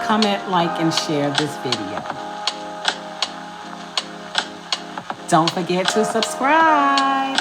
comment, like, and share this video. Don't forget to subscribe.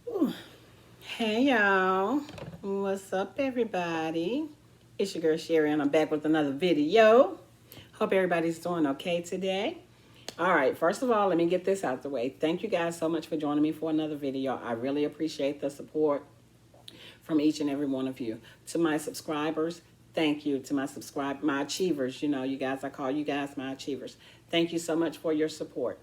Ooh. Hey, y'all. What's up, everybody? It's your girl, Sherry, and I'm back with another video. Hope everybody's doing okay today. All right, first of all, let me get this out the way. Thank you guys so much for joining me for another video. I really appreciate the support from each and every one of you. To my subscribers, thank you. To my achievers, you know, you guys, I call you guys my achievers. Thank you so much for your support.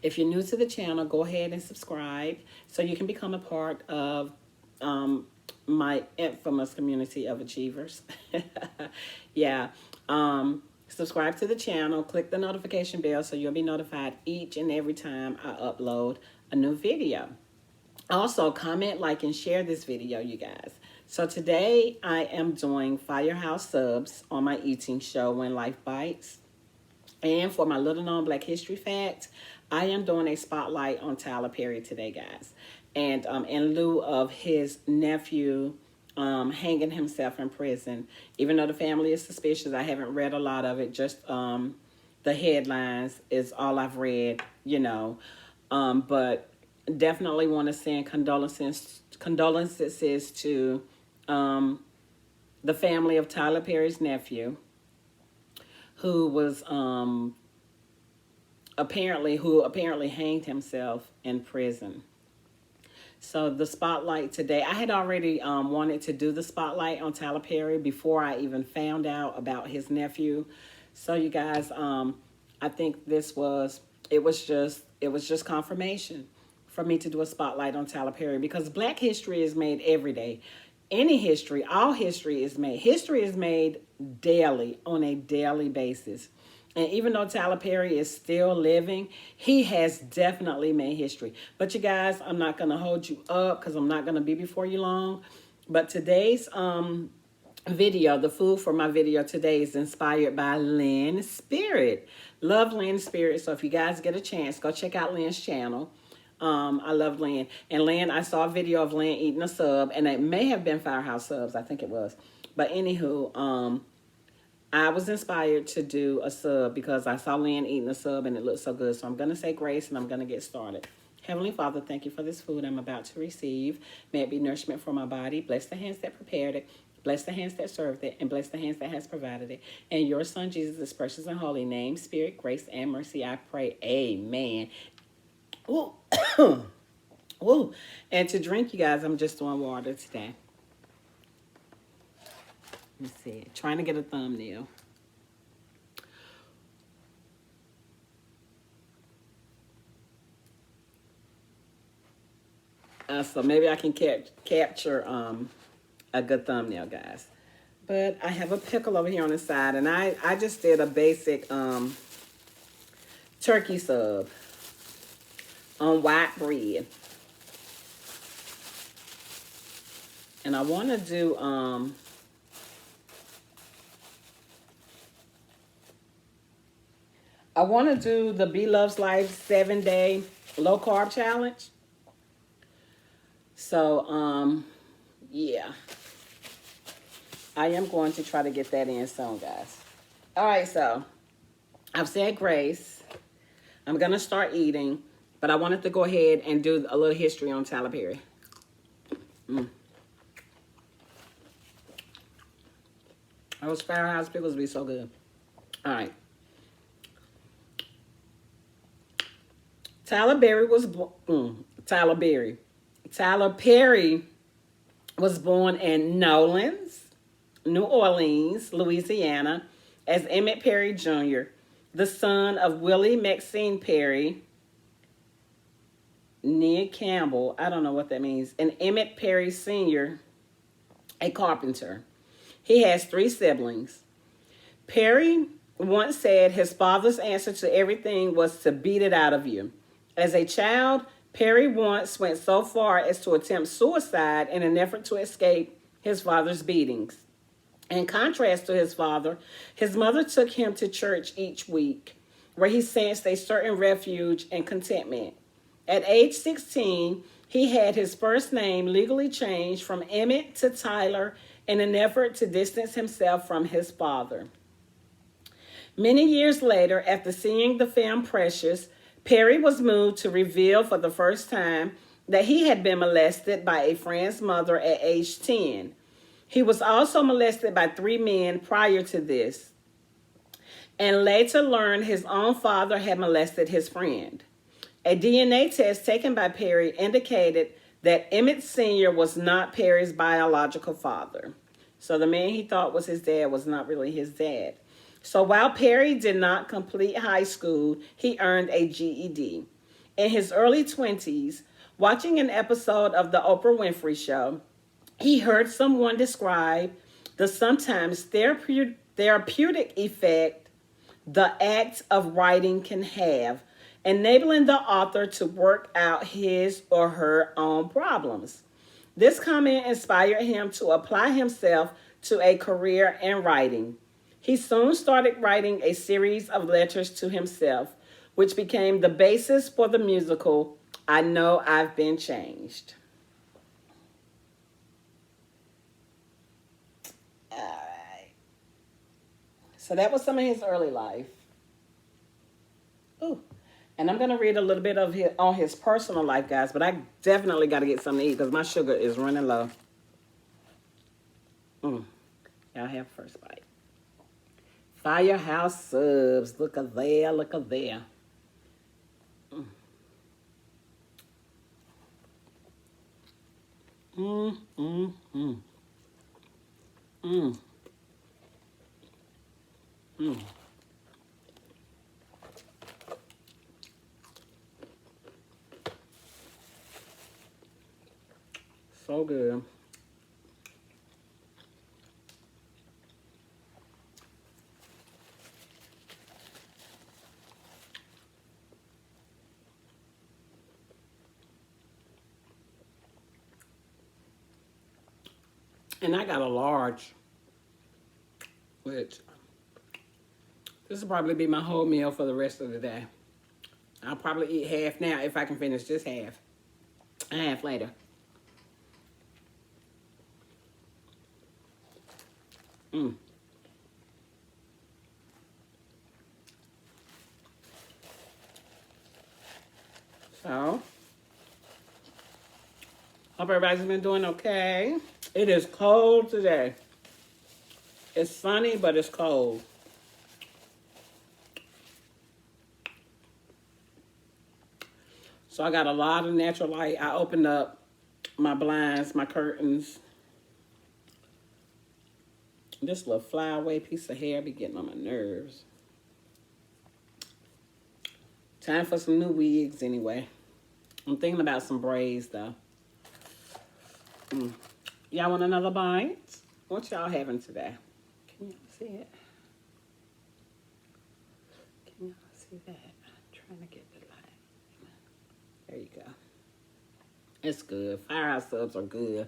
If you're new to the channel, go ahead and subscribe so you can become a part of my infamous community of achievers. Yeah. Subscribe to the channel, click the notification bell so you'll be notified each and every time I upload a new video. Also, comment, like, and share this video, you guys. So today I am doing Firehouse subs on my eating show, Whenlifebites. And for my little known Black history fact, I am doing a spotlight on Tyler Perry today, guys. And in lieu of his nephew hanging himself in prison, even though the family is suspicious, I haven't read a lot of it. Just the headlines is all I've read, you know. But definitely want to send condolences to the family of Tyler Perry's nephew, who was apparently hanged himself in prison. So the spotlight today, I had already wanted to do the spotlight on Tyler Perry before I even found out about his nephew. So you guys, I think it was just confirmation for me to do a spotlight on Tyler Perry, because Black history is made every day. Any history, all history is made. History is made daily, on a daily basis. And even though Tyler Perry is still living, he has definitely made history. But you guys, I'm not going to hold you up because I'm not going to be before you long. But today's video, the food for my video today, is inspired by Lynnspirit. Love Lynnspirit. So if you guys get a chance, go check out Lynn's channel. I love Lynn. And Lynn, I saw a video of Lynn eating a sub, and it may have been Firehouse subs. I think it was. But anywho, I was inspired to do a sub because I saw Lynn eating a sub and it looked so good. So I'm going to say grace and I'm going to get started. Heavenly Father, thank you for this food I'm about to receive. May it be nourishment for my body. Bless the hands that prepared it. Bless the hands that served it. And bless the hands that has provided it. In your Son, Jesus' precious and holy name, Spirit, grace, and mercy, I pray. Amen. Ooh. Ooh. And to drink, you guys, I'm just doing water today. Let's see. Trying to get a thumbnail. So maybe I can capture a good thumbnail, guys. But I have a pickle over here on the side, and I just did a basic turkey sub on white bread. And I want to do the Be Loves Life 7-day low carb challenge. So yeah, I am going to try to get that in soon, guys. All right, so I've said grace. I'm gonna start eating, but I wanted to go ahead and do a little history on Tyler Perry. Those Firehouse pickles be so good. All right. Tyler Perry was born in New Orleans, Louisiana, as Emmett Perry Jr., the son of Willie Maxine Perry, Nia Campbell, I don't know what that means, and Emmett Perry Sr., a carpenter. He has 3 siblings. Perry once said his father's answer to everything was to beat it out of you. As a child, Perry once went so far as to attempt suicide in an effort to escape his father's beatings. In contrast to his father, his mother took him to church each week, where he sensed a certain refuge and contentment. At age 16, he had his first name legally changed from Emmett to Tyler in an effort to distance himself from his father. Many years later, after seeing the film Precious, Perry was moved to reveal for the first time that he had been molested by a friend's mother at age 10. He was also molested by 3 men prior to this, and later learned his own father had molested his friend. A DNA test taken by Perry indicated that Emmett Sr. was not Perry's biological father. So the man he thought was his dad was not really his dad. So while Perry did not complete high school, he earned a GED. In his early 20s, watching an episode of The Oprah Winfrey Show, he heard someone describe the sometimes therapeutic effect the act of writing can have, enabling the author to work out his or her own problems. This comment inspired him to apply himself to a career in writing. He soon started writing a series of letters to himself, which became the basis for the musical I Know I've Been Changed. All right. So that was some of his early life. Ooh. And I'm going to read a little bit of his personal life, guys, but I definitely got to get something to eat because my sugar is running low. Y'all have first bite. Firehouse subs. Look at there, look at there. So good. And I got a large, which this will probably be my whole meal for the rest of the day. I'll probably eat half now if I can finish this half. And half later. So, hope everybody's been doing okay. It is cold today. It's sunny, but it's cold. So I got a lot of natural light. I opened up my blinds, my curtains. This little flyaway piece of hair be getting on my nerves. Time for some new wigs anyway. I'm thinking about some braids though. Y'all want another bite? What y'all having today? Can y'all see it? Can y'all see that? I'm trying to get the light. There you go. It's good. Firehouse subs are good.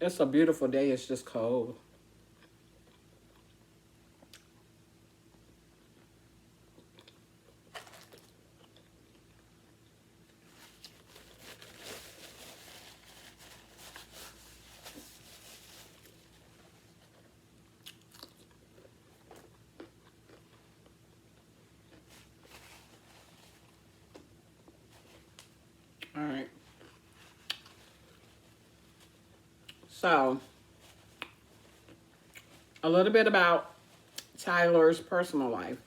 It's a beautiful day. It's just cold. All right. So, a little bit about Tyler's personal life.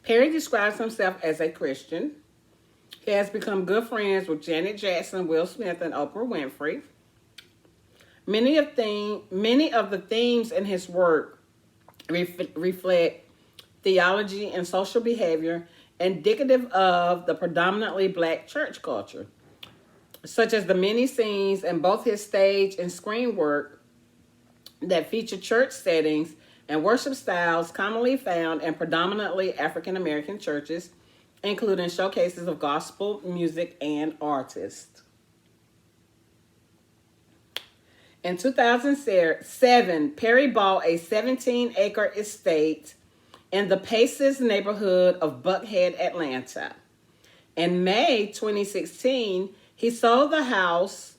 Perry describes himself as a Christian. He has become good friends with Janet Jackson, Will Smith, and Oprah Winfrey. Many of the themes in his work reflect theology and social behavior indicative of the predominantly black church culture, such as the many scenes in both his stage and screen work that feature church settings and worship styles commonly found in predominantly African American churches, including showcases of gospel music and artists. In 2007, Perry bought a 17-acre estate in the Paces neighborhood of Buckhead, Atlanta. In May 2016, he sold the house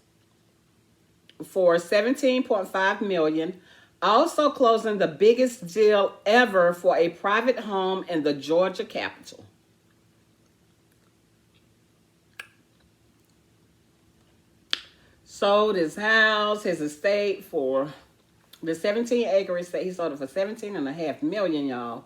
for $17.5 million, also closing the biggest deal ever for a private home in the Georgia capital. Sold his house, his estate for the 17-acre estate. He sold it for $17.5 million, y'all.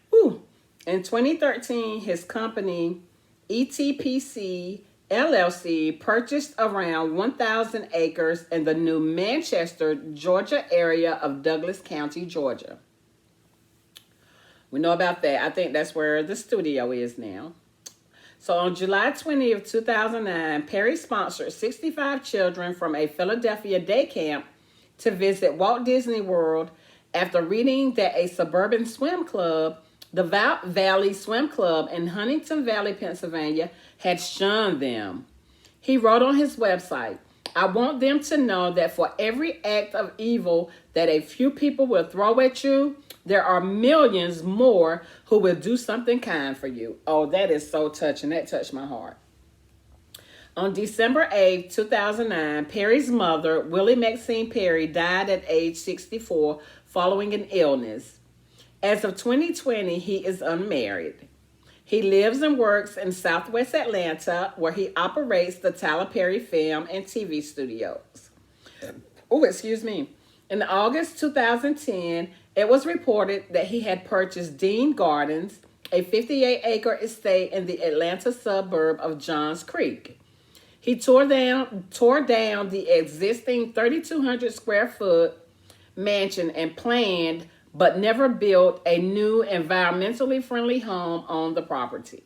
Whew. In 2013, his company, ETPC LLC, purchased around 1,000 acres in the New Manchester, Georgia area of Douglas County, Georgia. We know about that. I think that's where the studio is now. So on July 20th, 2009, Perry sponsored 65 children from a Philadelphia day camp to visit Walt Disney World after reading that a suburban swim club, the Valley Swim Club in Huntington Valley, Pennsylvania, had shunned them. He wrote on his website, "I want them to know that for every act of evil that a few people will throw at you, there are millions more who will do something kind for you." Oh, that is so touching. That touched my heart. On December 8th, 2009, Perry's mother, Willie Maxine Perry, died at age 64 following an illness. As of 2020, he is unmarried. He lives and works in Southwest Atlanta, where he operates the Tyler Perry Film and TV Studios. Oh, excuse me. In August 2010, it was reported that he had purchased Dean Gardens, a 58-acre estate in the Atlanta suburb of Johns Creek. He tore down the existing 3,200 square foot mansion and planned but never built a new environmentally friendly home on the property.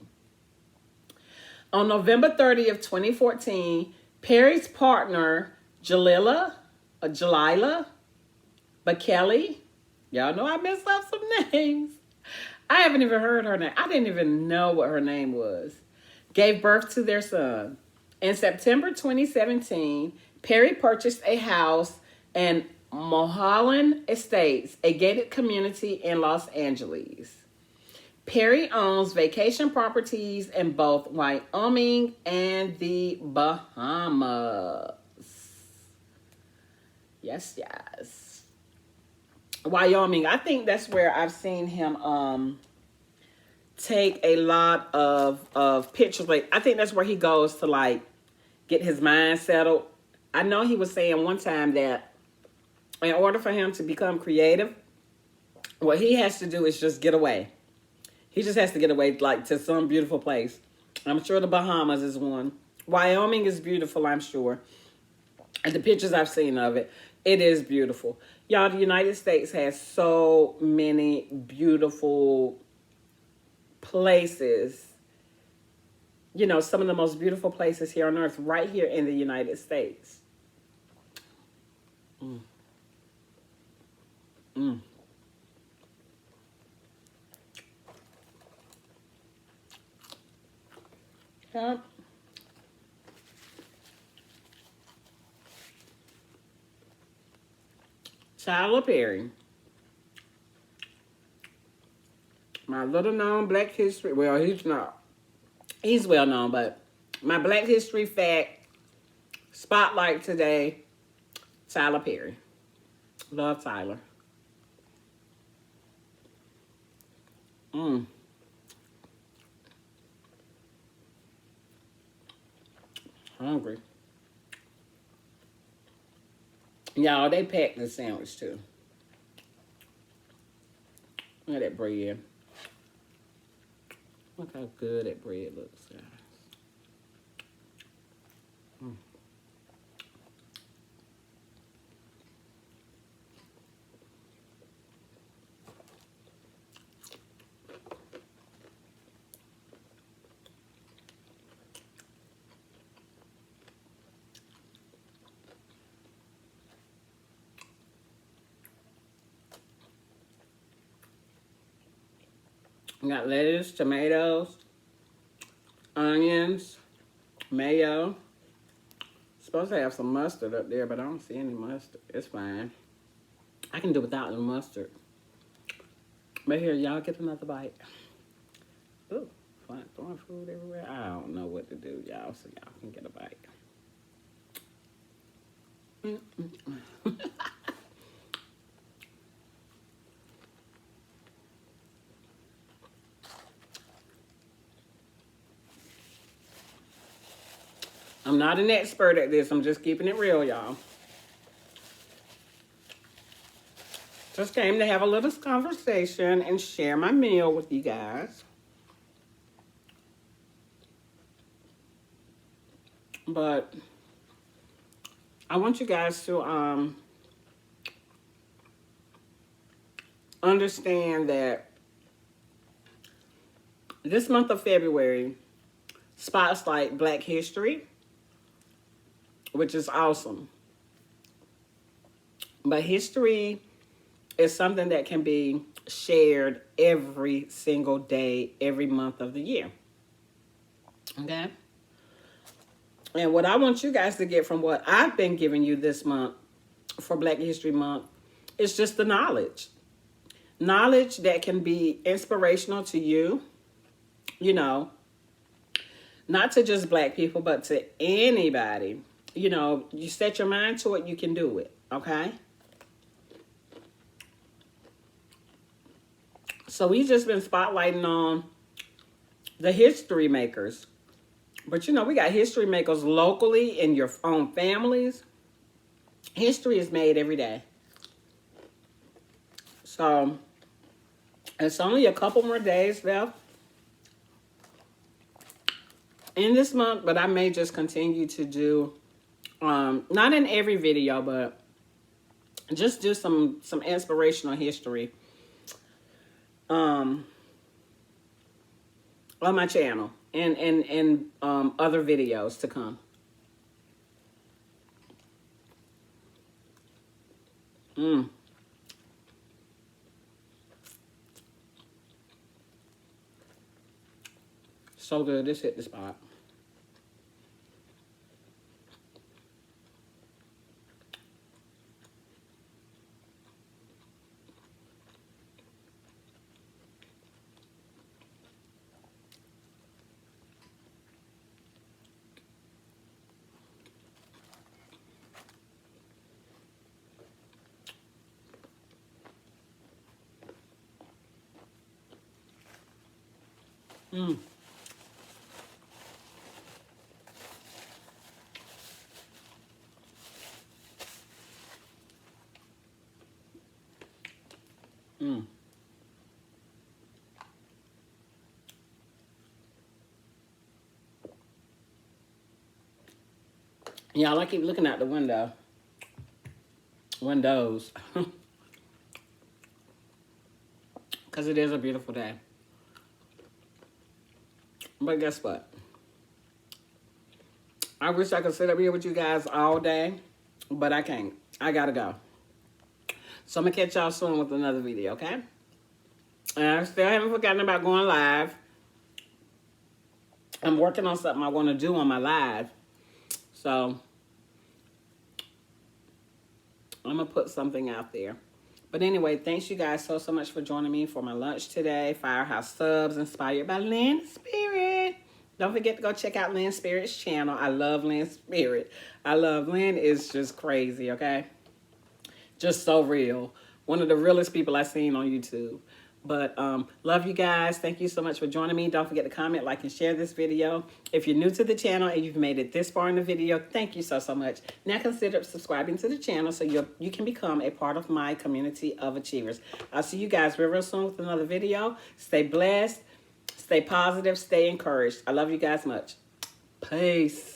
On November 30th, 2014, Perry's partner, Jalila Kelly, y'all know I messed up some names. I haven't even heard her name. I didn't even know what her name was. Gave birth to their son. In September 2017, Perry purchased a house in Mulholland Estates, a gated community in Los Angeles. Perry owns vacation properties in both Wyoming and the Bahamas. Yes. Wyoming, I think that's where I've seen him take a lot of pictures. Like, I think that's where he goes to, like, get his mind settled. I know he was saying one time that in order for him to become creative, what he has to do is just get away. He just has to get away, like, to some beautiful place. I'm sure the Bahamas is one. Wyoming is beautiful, I'm sure. And the pictures I've seen of it, it is beautiful. Y'all, the United States has so many beautiful places. You know, some of the most beautiful places here on earth, right here in the United States. Yep. Tyler Perry. My little known Black History. Well, he's not. He's well known, but my Black History fact spotlight today, Tyler Perry. Love Tyler. Hungry. Y'all, they packed the sandwich too. Look at that bread. Look how good that bread looks, guys. We got lettuce, tomatoes, onions, mayo, Supposed to have some mustard up there, but I don't see any mustard. It's fine. I can do without the mustard. But here, y'all get another bite. Ooh, fun throwing food everywhere. I don't know what to do, y'all, so y'all can get a bite. I'm not an expert at this. I'm just keeping it real, y'all. Just came to have a little conversation and share my meal with you guys. But I want you guys to understand that this month of February spotlights Black history, which is awesome. But history is something that can be shared every single day, every month of the year. Okay? And what I want you guys to get from what I've been giving you this month for Black History Month is just the knowledge. Knowledge that can be inspirational to you, you know, not to just Black people, but to anybody. You know, you set your mind to it, you can do it, okay? So we've just been spotlighting on the history makers. But, you know, we got history makers locally in your own families. History is made every day. So it's only a couple more days left in this month, but I may just continue to do, not in every video, but just do some inspirational history on my channel and other videos to come. So good. This hit the spot. Mm. Mm. Y'all, I keep looking out the window. Windows. Because it is a beautiful day. But guess what? I wish I could sit up here with you guys all day, but I can't. I gotta go. So I'm gonna catch y'all soon with another video, okay? And I still haven't forgotten about going live. I'm working on something I want to do on my live. So I'm gonna put something out there. But anyway, thanks you guys so much for joining me for my lunch today. Firehouse subs inspired by Lynnspirit. Don't forget to go check out Lynnspirit's channel. I love Lynnspirit. Lynn is just crazy, okay? Just so real. One of the realest people I've seen on YouTube. But love you guys. Thank you so much for joining me. Don't forget to comment, like, and share this video. If you're new to the channel and you've made it this far in the video, thank you so much. Now consider subscribing to the channel so you can become a part of my community of achievers. I'll see you guys real soon with another video. Stay blessed, stay positive, stay encouraged. I love you guys much. Peace.